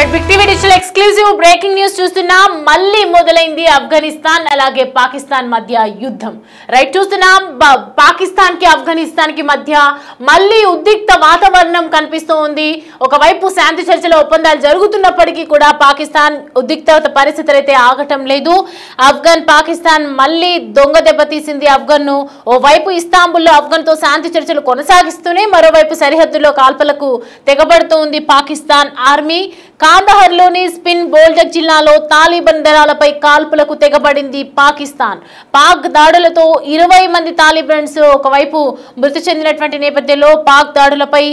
Big TV digital exclusive breaking news చూస్తున్నాం. మళ్ళీ మొదలైంది ఆఫ్ఘనిస్తాన్ అలాగే పాకిస్తాన్ మధ్య యుద్ధం. రైట్ చూస్తున్నాం, పాకిస్తాన్ కి ఆఫ్ఘనిస్తాన్ కి మధ్య మళ్ళీ ఉద్రిక్త వాతావరణం కనిపిస్తూ ఉంది. ఒకవైపు శాంతి చర్చల ఒప్పందాలు జరుగుతున్నప్పటికీ కూడా పాకిస్తాన్ ఉద్రిక్త పరిస్థితులు అయితే ఆగటం లేదు. పాకిస్తాన్ మళ్ళీ దొంగ దెబ్బతీసింది ఆఫ్ఘన్ ను. ఓవైపు ఇస్తాంబుల్లో ఆఫ్ఘన్ తో శాంతి చర్చలు కొనసాగిస్తూనే మరోవైపు సరిహద్దులో కాల్పులకు తెగబడుతూ ఉంది పాకిస్తాన్ ఆర్మీ. కాందహార్ లోని స్పిన్ బోల్డక్ జిల్లాలో తాలిబాన్ దళాలపై కాల్పులకు తెగబడింది పాకిస్తాన్. పాక్ దాడులతో 20 మంది తాలిబాన్స్ ఒకవైపు మృతి చెందినటువంటి నేపథ్యంలో పాక్ దాడులపై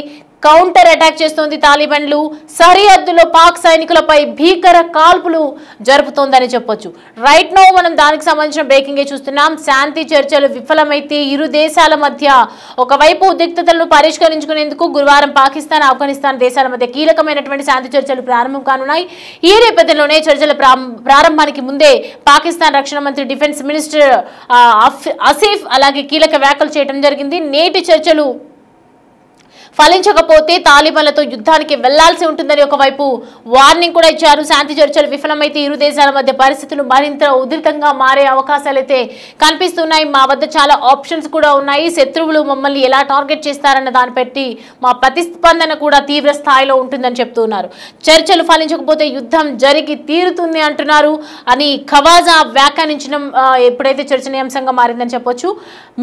కౌంటర్ అటాక్ చేస్తోంది తాలిబాన్లు. సరిహద్దులో పాక్ సైనికులపై భీకర కాల్పులు జరుపుతోందని చెప్పొచ్చు. రైట్ నో మనం దానికి సంబంధించిన బ్రేకింగ్ చూస్తున్నాం. శాంతి చర్చలు విఫలమైతే ఇరు దేశాల మధ్య ఒకవైపు ఉద్రిక్తతలను పరిష్కరించుకునేందుకు గురువారం పాకిస్తాన్ ఆఫ్ఘనిస్తాన్ దేశాల మధ్య కీలకమైనటువంటి శాంతి చర్చలు ప్రారంభం కానున్నాయి. ఈ నేపథ్యంలోనే చర్చల ప్రారంభానికి ముందే పాకిస్తాన్ రక్షణ మంత్రి డిఫెన్స్ మినిస్టర్ ఆసిఫ్ అలాగే కీలక వ్యాఖ్యలు చేయడం జరిగింది. నేటి చర్చలు ఫలించకపోతే తాలిబాన్లతో యుద్ధానికి వెళ్లాల్సి ఉంటుందని ఒకవైపు వార్నింగ్ కూడా ఇచ్చారు. శాంతి చర్చలు విఫలమైతే ఇరు దేశాల మధ్య పరిస్థితులు మరింత ఉధృతంగా మారే అవకాశాలు అయితే కనిపిస్తున్నాయి. మా వద్ద చాలా ఆప్షన్స్ కూడా ఉన్నాయి. శత్రువులు మమ్మల్ని ఎలా టార్గెట్ చేస్తారన్న దాన్ని బట్టి మా ప్రతిస్పందన కూడా తీవ్ర స్థాయిలో ఉంటుందని చెప్తున్నారు. చర్చలు ఫలించకపోతే యుద్ధం జరిగి తీరుతుంది అంటున్నారు అని ఖవాజా వ్యాఖ్యానించడం ఎప్పుడైతే చర్చనీయాంశంగా మారిందని చెప్పొచ్చు.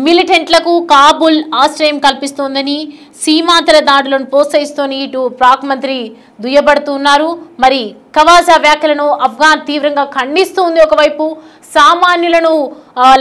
మిలిటెంట్లకు కాబుల్ ఆశ్రయం కల్పిస్తోందని, సీమాంతర దాడులను ప్రోత్సహిస్తూనే ఇటు పాక్ మంత్రి దుయ్యబడుతున్నారు. మరి ఖవాజా వ్యాఖ్యలను ఆఫ్ఘన్ తీవ్రంగా ఖండిస్తూ ఉంది. ఒకవైపు సామాన్యులను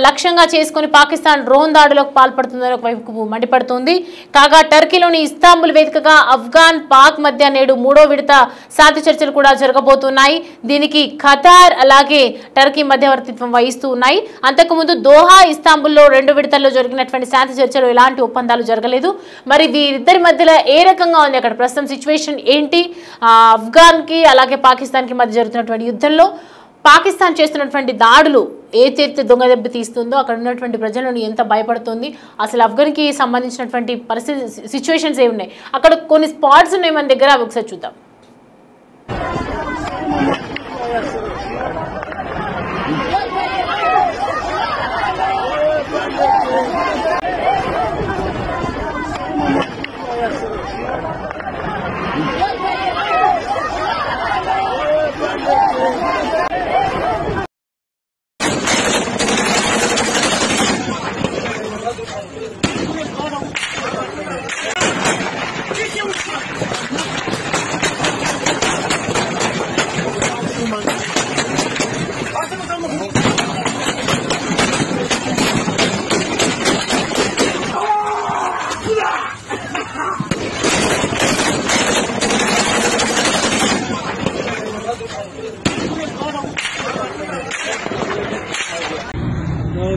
లక్ష్యంగా చేసుకుని పాకిస్తాన్ డ్రోన్ దాడులకు పాల్పడుతుందని ఒకవైపు మండిపడుతోంది. కాగా టర్కీలోని ఇస్తాంబుల్ వేదికగా ఆఫ్ఘన్ పాక్ మధ్య నేడు 3వ విడత శాంతి చర్చలు కూడా జరగబోతున్నాయి. దీనికి ఖతార్ అలాగే టర్కీ మధ్యవర్తిత్వం వహిస్తూ ఉన్నాయి. అంతకుముందు దోహా, ఇస్తాంబుల్లో 2 విడతల్లో జరిగినటువంటి శాంతి చర్చలు ఎలాంటి ఒప్పందాలు జరగలేదు. మరి వీరిద్దరి మధ్యలో ఏ రకంగా ఉంది, అక్కడ ప్రస్తుతం సిచ్యువేషన్ ఏంటి, ఆఫ్ఘన్ కి అలాగే పాకిస్తాన్ కి మధ్య జరుగుతున్నటువంటి యుద్ధంలో పాకిస్తాన్ చేస్తున్నటువంటి దాడులు ఏదైతే దొంగ దెబ్బ తీస్తుందో అక్కడ ఉన్నటువంటి ప్రజలను ఎంత భయపడుతుంది, అసలు ఆఫ్ఘన్కి సంబంధించినటువంటి పరిస్థితి సిచ్యువేషన్స్ ఏ ఉన్నాయి, అక్కడ కొన్ని స్పాట్స్ ఉన్నాయి మన దగ్గర, అవి ఒకసారి చూద్దాం.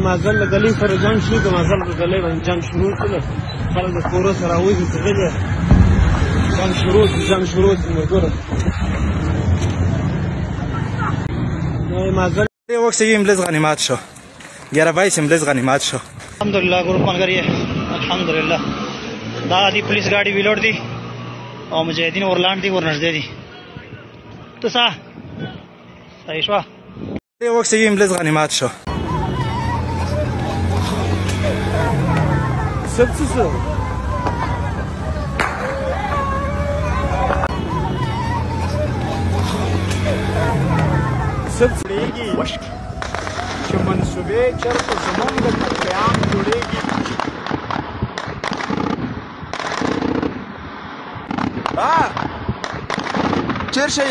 مازال گلی سره جنگ شروع که مازال گلی باندې جنگ شروع کړل. خلک د کورو سره راوځي چې دلته جنگ شروع وګوره. نو مازال وقت یې املز غنیمت شو. 11 املز غنیمت شو. الحمدلله ګروپ ملګری الحمدلله دا دی پولیس ګاډي ویلوړ دي او مجاهدین ورلاند دي ورنږدې دي. ته صحیح شو. وقت یې املز غنیمت شو. سبسه سبسړيږي چې منسوبې چرته زمونږ د قیام جوړېږي. چیر شي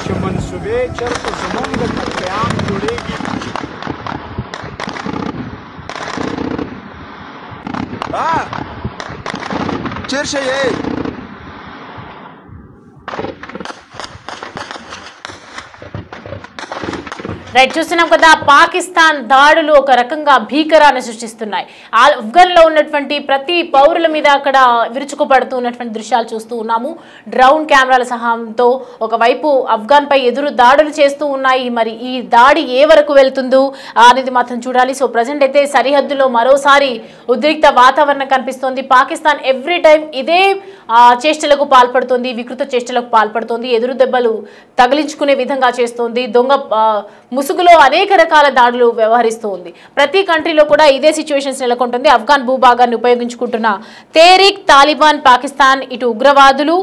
چې منسوبې چرته زمونږ د قیام جوړېږي. چیر شي రైట్, చూస్తున్నాం కదా పాకిస్తాన్ దాడులు ఒక రకంగా భీకరాన్ని సృష్టిస్తున్నాయి. ఆఫ్ఘన్లో ఉన్నటువంటి ప్రతి పౌరుల మీద అక్కడ విరుచుకుపడుతూ ఉన్నటువంటి దృశ్యాలు చూస్తూ ఉన్నాము. డ్రోన్ కెమెరాల సహాయంతో ఒకవైపు ఆఫ్ఘన్ పై ఎదురు దాడులు చేస్తూ ఉన్నాయి. మరి ఈ దాడి ఏ వరకు వెళ్తుందో అనేది మాత్రం చూడాలి. సో ప్రజెంట్ అయితే సరిహద్దులో మరోసారి ఉద్రిక్త వాతావరణం కనిపిస్తోంది. పాకిస్తాన్ ఎవ్రీ టైం ఇదే చేష్టలకు పాల్పడుతోంది, వికృత చేష్టలకు పాల్పడుతోంది, ఎదురు దెబ్బలు తగిలించుకునే విధంగా చేస్తోంది, దొంగ ముసుగులో అనేక రకాల దాడులు వ్యవహరిస్తూ ఉంది. ప్రతి కంట్రీలో కూడా ఇదే సిచ్యువేషన్స్ నెలకొంటుంది. ఆఫ్ఘన్ భూభాగాన్ని ఉపయోగించుకుంటున్న తెహ్రీక్ తాలిబాన్ పాకిస్తాన్, ఇటు ఉగ్రవాదులు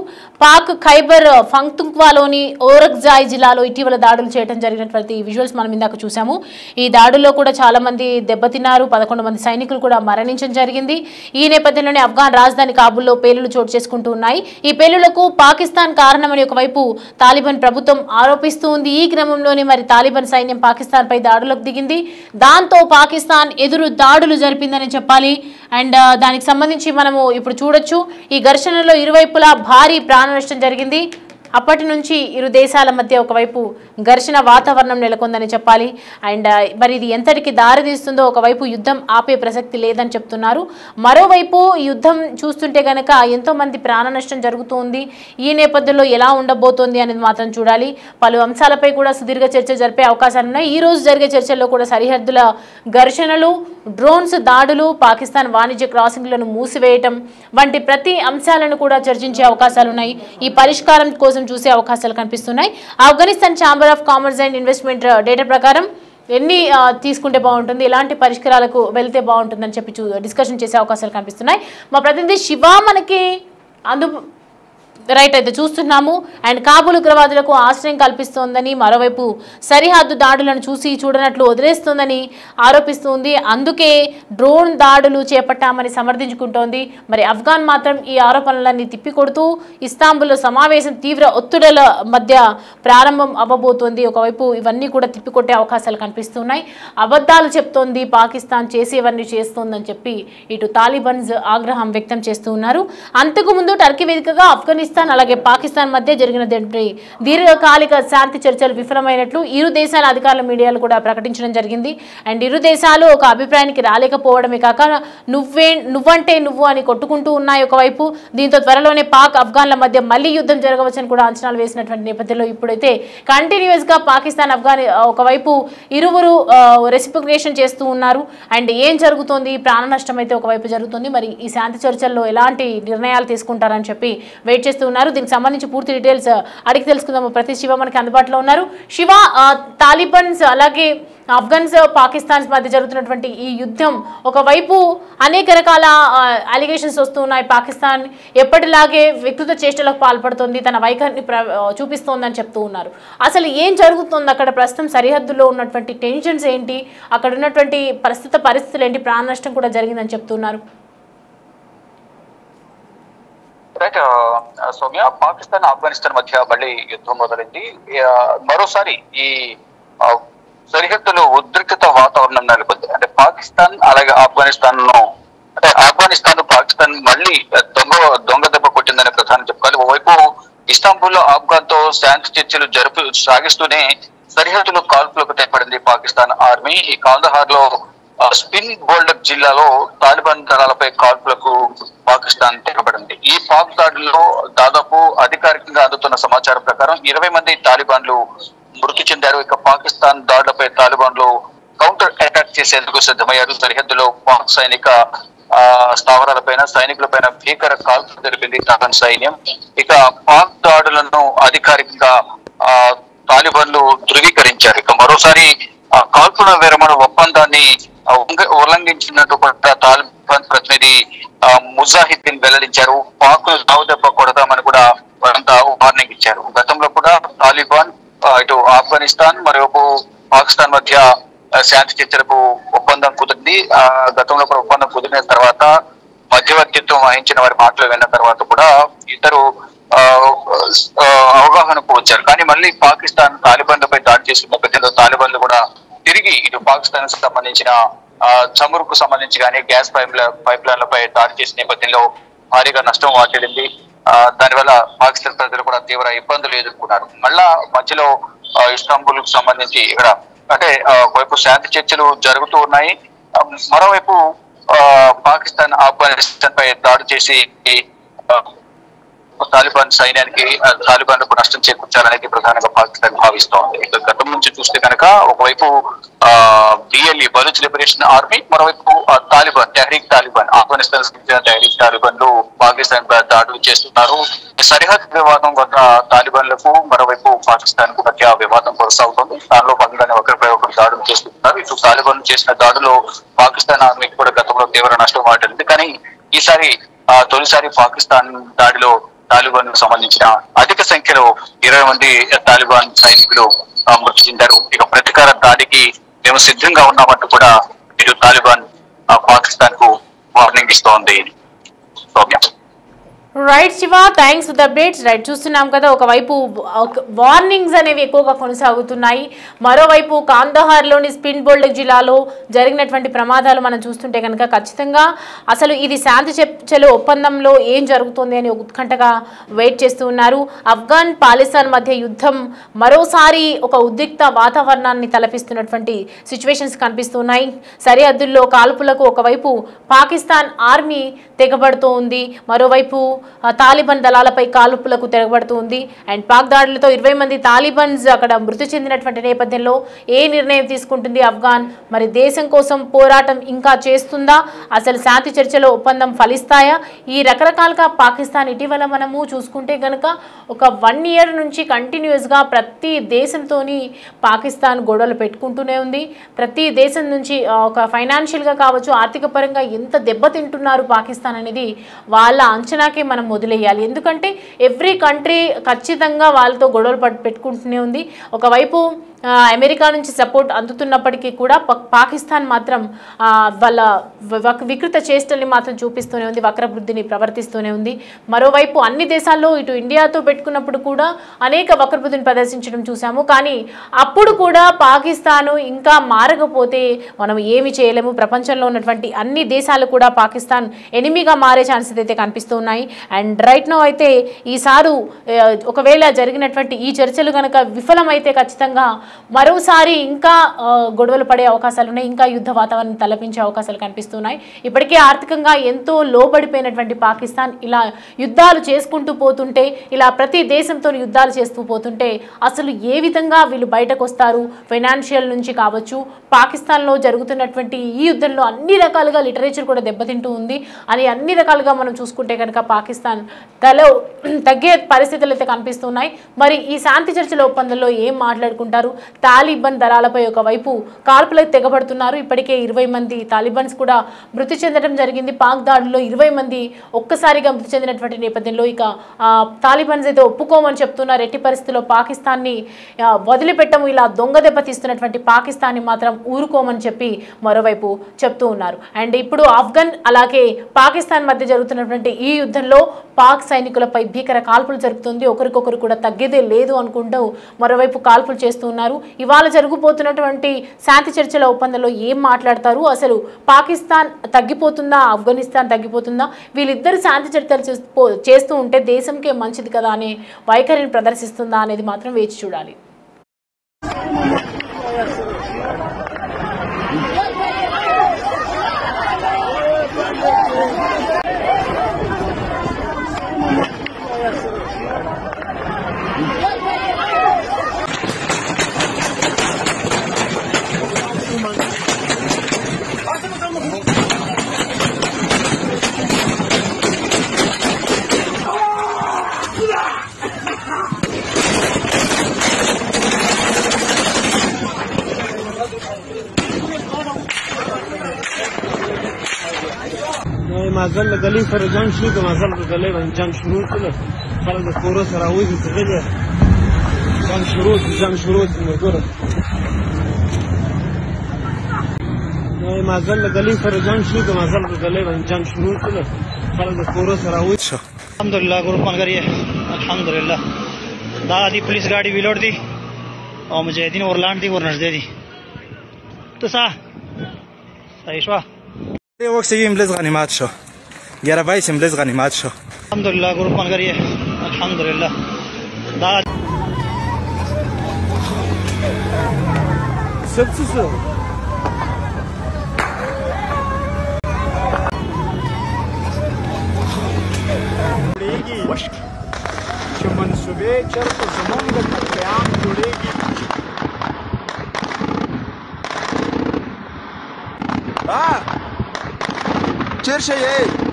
పాక్ ఖైబర్ పఖ్తూన్ఖ్వాలోని ఓరక్జాయ్ జిల్లాలో ఇటీవల దాడులు చేయడం జరిగినటువంటి విజువల్స్ మనం ఇందాక చూసాము. ఈ దాడుల్లో కూడా చాలా మంది దెబ్బతిన్నారు, 11 మంది సైనికులు కూడా మరణించడం జరిగింది. ఈ నేపథ్యంలోనే ఆఫ్ఘన్ రాజధాని కాబూల్లో పేలుళ్లు చోటు చేసుకుంటూ ఉన్నాయి. ఈ పేలుళ్లకు పాకిస్తాన్ కారణమని ఒకవైపు తాలిబాన్ ప్రభుత్వం ఆరోపిస్తూ ఉంది. ఈ క్రమంలోనే మరి తాలిబాన్ సైన్యం పాకిస్తాన్ పై దాడులకు దిగింది. దాంతో పాకిస్తాన్ ఎదురు దాడులు జరిపిందని చెప్పాలి. అండ్ దానికి సంబంధించి మనము ఇప్పుడు చూడొచ్చు, ఈ ఘర్షణలో ఇరువైపులా భారీ ప్రాణ నష్టం జరిగింది. అప్పటి నుంచి ఇరు దేశాల మధ్య ఒకవైపు ఘర్షణ వాతావరణం నెలకొందని చెప్పాలి. అండ్ మరి ఇది ఎంతటికి దారితీస్తుందో, ఒకవైపు యుద్ధం ఆపే ప్రసక్తి లేదని చెప్తున్నారు. మరోవైపు యుద్ధం చూస్తుంటే కనుక ఎంతో మంది ప్రాణ నష్టం జరుగుతుంది. ఈ నేపథ్యంలో ఎలా ఉండబోతోంది అనేది మాత్రం చూడాలి. పలు అంశాలపై కూడా సుదీర్ఘ చర్చ జరిపే అవకాశాలు ఉన్నాయి. ఈ రోజు జరిగే చర్చల్లో కూడా సరిహద్దుల ఘర్షణలు, డ్రోన్స్ దాడులు, పాకిస్తాన్ వాణిజ్య క్రాసింగ్లను మూసివేయటం వంటి ప్రతి అంశాలను కూడా చర్చించే అవకాశాలు ఉన్నాయి. ఈ పరిష్కారం కోసం చూసే అవకాశాలు కనిపిస్తున్నాయి. Afghanistan chamber of commerce and investment data ప్రకారం ఎన్ని తీసుకుంటే బాగుంటుంది, ఎలాంటి పరిష్కారాలకు వెళ్తే బాగుంటుందని చెప్పి డిస్కషన్ చేసే అవకాశాలు కనిపిస్తున్నాయి. మా ప్రతినిధి శివ మనకి రైట్ అయితే చూస్తున్నాము. అండ్ కాబూల్ ఉగ్రవాదులకు ఆశ్రయం కల్పిస్తోందని, మరోవైపు సరిహద్దు దాడులను చూసి చూడనట్లు వదిలేస్తోందని ఆరోపిస్తుంది. అందుకే డ్రోన్ దాడులు చేపట్టామని సమర్థించుకుంటోంది. మరి ఆఫ్ఘన్ మాత్రం ఈ ఆరోపణలన్నీ తిప్పికొడుతూ ఇస్తాంబుల్లో సమావేశం తీవ్ర ఒత్తిడుల మధ్య ప్రారంభం అవ్వబోతోంది. ఒకవైపు ఇవన్నీ కూడా తిప్పికొట్టే అవకాశాలు కనిపిస్తున్నాయి. అబద్ధాలు చెప్తోంది, పాకిస్తాన్ చేసేవన్నీ చేస్తోందని చెప్పి ఇటు తాలిబాన్స్ ఆగ్రహం వ్యక్తం చేస్తూ ఉన్నారు. అంతకుముందు టర్కీ వేదికగా ఆఫ్ఘనిస్తాన్ అలాగే పాకిస్తాన్ మధ్య జరిగిన దీర్ఘకాలిక శాంతి చర్చలు విఫలమైనట్లు ఇరు దేశాల అధికారుల మీడియాలు కూడా ప్రకటించడం జరిగింది. అండ్ ఇరు దేశాలు ఒక అభిప్రాయానికి రాలేకపోవడమే కాక నువ్వంటే నువ్వు అని కొట్టుకుంటూ ఉన్నాయి ఒకవైపు. దీంతో త్వరలోనే పాక్ ఆఫ్ఘన్ల మధ్య మళ్లీ యుద్ధం జరగవచ్చని కూడా అంచనాలు వేసినటువంటి నేపథ్యంలో ఇప్పుడైతే కంటిన్యూస్ గా పాకిస్తాన్ ఆఫ్ఘన్ ఒకవైపు ఇరువురు రెసిప్లికేషన్ చేస్తూ ఉన్నారు. అండ్ ఏం జరుగుతోంది, ప్రాణ నష్టం అయితే ఒకవైపు జరుగుతుంది. మరి ఈ శాంతి చర్చల్లో ఎలాంటి నిర్ణయాలు తీసుకుంటారని చెప్పి వెయిట్ చేస్తూ ఉన్నారు. దీనికి సంబంధించి పూర్తి డీటెయిల్స్ అడిగి తెలుసుకుందాము. ప్రతి శివ మనకి అందుబాటులో ఉన్నారు. శివ, తాలిబాన్స్ అలాగే ఆఫ్ఘన్స్ పాకిస్తాన్స్ మధ్య జరుగుతున్నటువంటి ఈ యుద్ధం ఒకవైపు అనేక రకాల అలిగేషన్స్ వస్తున్నాయి. పాకిస్తాన్ ఎప్పటిలాగే వికృత చేష్టలకు పాల్పడుతుంది, తన వైఖరిని చూపిస్తోందని చెప్తూ ఉన్నారు. అసలు ఏం జరుగుతుంది అక్కడ ప్రస్తుతం? సరిహద్దులో ఉన్నటువంటి టెన్షన్స్ ఏంటి, అక్కడ ఉన్నటువంటి ప్రస్తుత పరిస్థితులు ఏంటి? ప్రాణ నష్టం కూడా జరిగిందని చెప్తున్నారు. రైట్ సౌమ్య, పాకిస్తాన్ ఆఫ్ఘనిస్తాన్ మధ్య మళ్ళీ యుద్ధం మొదలైంది. మరోసారి ఈ సరిహద్దులో ఉద్రిక్తత వాతావరణం నెలకొంది. అంటే పాకిస్తాన్ అలాగే ఆఫ్ఘనిస్తాన్ పాకిస్తాన్ మళ్ళీ దొంగ దెబ్బ కొట్టిందని ప్రధాని చెప్పుకోవాలి. ఓవైపు ఇస్తాంబుల్ లో ఆఫ్ఘన్ తో శాంతి చర్చలు సాగిస్తూనే సరిహద్దులో కాల్పులకు తెగబడింది పాకిస్తాన్ ఆర్మీ. ఈ కాందహార్ లో స్పిన్ బోల్డక్ జిల్లాలో తాలిబాన్ దళాలపై కాల్పులకు పాకిస్తాన్ తెగబడింది. ఈ పాక్ దాడుల్లో దాదాపు అధికారికంగా అందుతున్న సమాచారం ప్రకారం 20 మంది తాలిబాన్లు మృతి చెందారు. ఇక పాకిస్తాన్ దాడులపై తాలిబాన్లు కౌంటర్ అటాక్ చేసేందుకు సిద్ధమయ్యారు. సరిహద్దులో పాక్ సైనిక స్థావరాలపైన సైనికులపైన భీకర కాల్పులు జరిపింది తాలిబాన్ సైన్యం. ఇక పాక్ దాడులను అధికారికంగా తాలిబాన్లు ధృవీకరించారు. ఇక మరోసారి కాల్పుల విరమణ ఒప్పందాన్ని ఉల్లంఘించినట్టు కూడా తాలిబాన్ ప్రతినిధి ముజాహిద్దీన్ వెల్లడించారు. పాక్ దెబ్బ కొడదామని కూడా వారంతా వార్నింగ్ ఇచ్చారు. గతంలో కూడా తాలిబాన్ ఇటు ఆఫ్ఘనిస్తాన్ మరోవైపు పాకిస్తాన్ మధ్య శాంతి చర్చలకు ఒప్పందం కుదిరింది. గతంలో కూడా ఒప్పందం కుదిరిన తర్వాత మధ్యవర్తిత్వం వహించిన వారి మాటలు విన్న తర్వాత కూడా ఇద్దరు అవగాహనకు వచ్చారు. కానీ మళ్ళీ పాకిస్తాన్ తాలిబాన్లపై దాడి చేసిన నేపథ్యంలో తాలిబాన్లు కూడా తిరిగి ఇటు పాకిస్తాన్ కు సంబంధించిన చమురుకు సంబంధించి కానీ గ్యాస్ పైప్ లైన్లపై దాడి చేసిన నేపథ్యంలో భారీగా నష్టం వాటిల్లింది. దానివల్ల పాకిస్తాన్ ప్రజలు కూడా తీవ్ర ఇబ్బందులు ఎదుర్కొన్నారు. మళ్ళా మధ్యలో ఇస్తాంబుల్ కు సంబంధించి ఇక్కడ అంటే ఒకవైపు శాంతి చర్చలు జరుగుతూ ఉన్నాయి, మరోవైపు పాకిస్తాన్ ఆఫ్ఘనిస్తాన్ పై దాడి చేసి తాలిబాన్ సైన్యానికి తాలిబాన్లకు నష్టం చేకూర్చాలనేది ప్రధానంగా పాకిస్తాన్ భావిస్తోంది. గతం నుంచి చూస్తే కనుక ఒకవైపు BLE బలూచ్ లిబరేషన్ ఆర్మీ, మరోవైపు తాలిబాన్ తెహ్రీక్ తాలిబాన్ ఆఫ్ఘనిస్తాన్ తెహ్రీక్ తాలిబాన్లు పాకిస్తాన్ దాడులు చేస్తున్నారు. సరిహద్దు వివాదం వద్ద తాలిబాన్లకు మరోవైపు పాకిస్తాన్ కు మధ్య వివాదం కొనసాగుతుంది. దానిలో భాగంగానే ఒకరిపై ఒకరు దాడులు చేస్తున్నారు. ఇటు తాలిబాన్ చేసిన దాడిలో పాకిస్తాన్ ఆర్మీకి కూడా గతంలో తీవ్ర నష్టం వాటిల్లింది. కానీ ఈసారి తొలిసారి పాకిస్తాన్ దాడిలో తాలిబాన్ కు సంబంధించిన అధిక సంఖ్యలో 20 మంది తాలిబాన్ సైనికులు మృతి చెందారు. ఇక ప్రతీకార దాడికి మేము సిద్ధంగా ఉన్నామంటూ కూడా ఇటు తాలిబాన్ పాకిస్తాన్ కు వార్నింగ్ ఇస్తోంది. Right Shiva, thanks for the updates. Right, చూస్తున్నాం కదా, ఒకవైపు వార్నింగ్స్ అనేవి ఎక్కువగా కొనసాగుతున్నాయి, మరోవైపు కాందహార్లోని స్పిన్ బోల్డ్ జిల్లాలో జరిగినటువంటి ప్రమాదాలు మనం చూస్తుంటే కనుక ఖచ్చితంగా అసలు ఇది శాంతి చర్చల ఒప్పందంలో ఏం జరుగుతుంది అని ఉత్కంఠగా వెయిట్ చేస్తూ ఉన్నారు. ఆఫ్ఘన్ పాకిస్తాన్ మధ్య యుద్ధం మరోసారి ఒక ఉద్రిక్త వాతావరణాన్ని తలపిస్తున్నటువంటి సిచ్యువేషన్స్ కనిపిస్తున్నాయి. సరిహద్దుల్లో కాల్పులకు ఒకవైపు పాకిస్తాన్ ఆర్మీ తెగబడుతూ ఉంది, మరోవైపు తాలిబాన్ దళాలపై కాల్పులకు తెగబడుతూ ఉంది. అండ్ పాక్ దాడులతో 20 మంది తాలిబాన్స్ అక్కడ మృతి చెందినటువంటి నేపథ్యంలో ఏ నిర్ణయం తీసుకుంటుంది ఆఫ్ఘన్? మరి దేశం కోసం పోరాటం ఇంకా చేస్తుందా? అసలు శాంతి చర్చలో ఒప్పందం ఫలిస్తాయా? ఈ రకరకాలుగా పాకిస్తాన్ ఇటీవల మనము చూసుకుంటే కనుక ఒక 1 year నుంచి కంటిన్యూస్గా ప్రతి దేశంతోని పాకిస్తాన్ గొడవలు పెట్టుకుంటూనే ఉంది. ప్రతి దేశం నుంచి ఒక ఫైనాన్షియల్గా కావచ్చు, ఆర్థిక పరంగా ఎంత దెబ్బతింటున్నారు పాకిస్తాన్ అనేది వాళ్ళ అంచనాకే మనం వదిలేయాలి. ఎందుకంటే ఎవ్రీ కంట్రీ ఖచ్చితంగా వాళ్ళతో గొడవలు పెట్టుకుంటూనే ఉంది. ఒకవైపు అమెరికా నుంచి సపోర్ట్ అందుతున్నప్పటికీ కూడా పాకిస్తాన్ మాత్రం వాళ్ళ వికృత చేష్టల్ని మాత్రం చూపిస్తూనే ఉంది, వక్రబుద్ధిని ప్రవర్తిస్తూనే ఉంది. మరోవైపు అన్ని దేశాల్లో ఇటు ఇండియాతో పెట్టుకున్నప్పుడు కూడా అనేక వక్రబుద్ధిని ప్రదర్శించడం చూసాము. కానీ అప్పుడు కూడా పాకిస్తాను ఇంకా మారకపోతే మనం ఏమి చేయలేము. ప్రపంచంలో ఉన్నటువంటి అన్ని దేశాలు కూడా పాకిస్తాన్ ఎనిమిగా మారే ఛాన్సెస్ అయితే కనిపిస్తూ ఉన్నాయి. అండ్ రైట్ నౌ అయితే ఈసారి ఒకవేళ జరిగినటువంటి ఈ చర్చలు కనుక విఫలమైతే ఖచ్చితంగా మరోసారి ఇంకా గొడవలు పడే అవకాశాలు ఉన్నాయి, ఇంకా యుద్ధ వాతావరణం తలపించే అవకాశాలు కనిపిస్తున్నాయి. ఇప్పటికే ఆర్థికంగా ఎంతో లోబడిపోయినటువంటి పాకిస్తాన్ ఇలా యుద్ధాలు చేసుకుంటూ పోతుంటే, ఇలా ప్రతి దేశంతో యుద్ధాలు చేస్తూ పోతుంటే అసలు ఏ విధంగా వీళ్ళు బయటకు వస్తారు? ఫైనాన్షియల్ నుంచి కావచ్చు, పాకిస్తాన్లో జరుగుతున్నటువంటి ఈ యుద్ధంలో అన్ని రకాలుగా లిటరేచర్ కూడా దెబ్బతింటూ ఉంది అని అన్ని రకాలుగా మనం చూసుకుంటే కనుక పాకిస్తాన్ తగ్గే పరిస్థితులు అయితే కనిపిస్తున్నాయి. మరి ఈ శాంతి చర్చల ఒప్పందంలో ఏం మాట్లాడుకుంటారు? తాలిబాన్ దళాలపై ఒకవైపు కాల్పులకు తెగబడుతున్నారు. ఇప్పటికే 20 మంది తాలిబాన్స్ కూడా మృతి చెందడం జరిగింది. పాక్ దాడుల్లో 20 మంది ఒక్కసారిగా మృతి చెందినటువంటి నేపథ్యంలో ఇక తాలిబాన్స్ అయితే ఒప్పుకోమని చెప్తున్నారు. ఎట్టి పరిస్థితుల్లో పాకిస్తాన్ని వదిలిపెట్టము, ఇలా దొంగ దెబ్బ తీస్తున్నటువంటి పాకిస్తాన్ని మాత్రం ఊరుకోమని చెప్పి మరోవైపు చెప్తూ ఉన్నారు. అండ్ ఇప్పుడు ఆఫ్ఘన్ అలాగే పాకిస్తాన్ మధ్య జరుగుతున్నటువంటి ఈ యుద్ధంలో పాక్ సైనికులపై భీకర కాల్పులు జరుగుతుంది. ఒకరికొకరు కూడా తగ్గేదే లేదు అనుకుంటూ మరోవైపు కాల్పులు చేస్తూ ఉన్నారు. ఇవాళ జరుగుతున్నటువంటి శాంతి చర్చల ఒప్పందంలో ఏం మాట్లాడతారు? అసలు పాకిస్తాన్ తగ్గిపోతుందా, ఆఫ్ఘనిస్తాన్ తగ్గిపోతుందా? వీళ్ళిద్దరు శాంతి చర్చలు చేస్తూ ఉంటే దేశంకే మంచిది కదా అనే వైఖరిని ప్రదర్శిస్తుందా అనేది మాత్రం వేచి చూడాలి. مازال د گلی سره جنگ شو که مازال د گلی باندې جنگ شروع کړل خلک د کورو سره وځي څه دی جنگ شروع ګوره مازال د گلی سره جنگ شو که مازال د گلی باندې جنگ شروع کړل خلک د کورو سره وځي. الحمدلله ګروپ ملګری الحمدلله دا دی پولیس गाड़ी ویلوړ دی او مجاهدین ورلاند دي ورنږدې دي ته صحیح شو. وقت سیم لز غنیمت شو 11 لز غنیمت شو. الحمدلله ګروپ ملګری الحمدلله دا سبسسه چې منسوبې چېرته زمونږ د قتلعام جوړېږي چیر شئ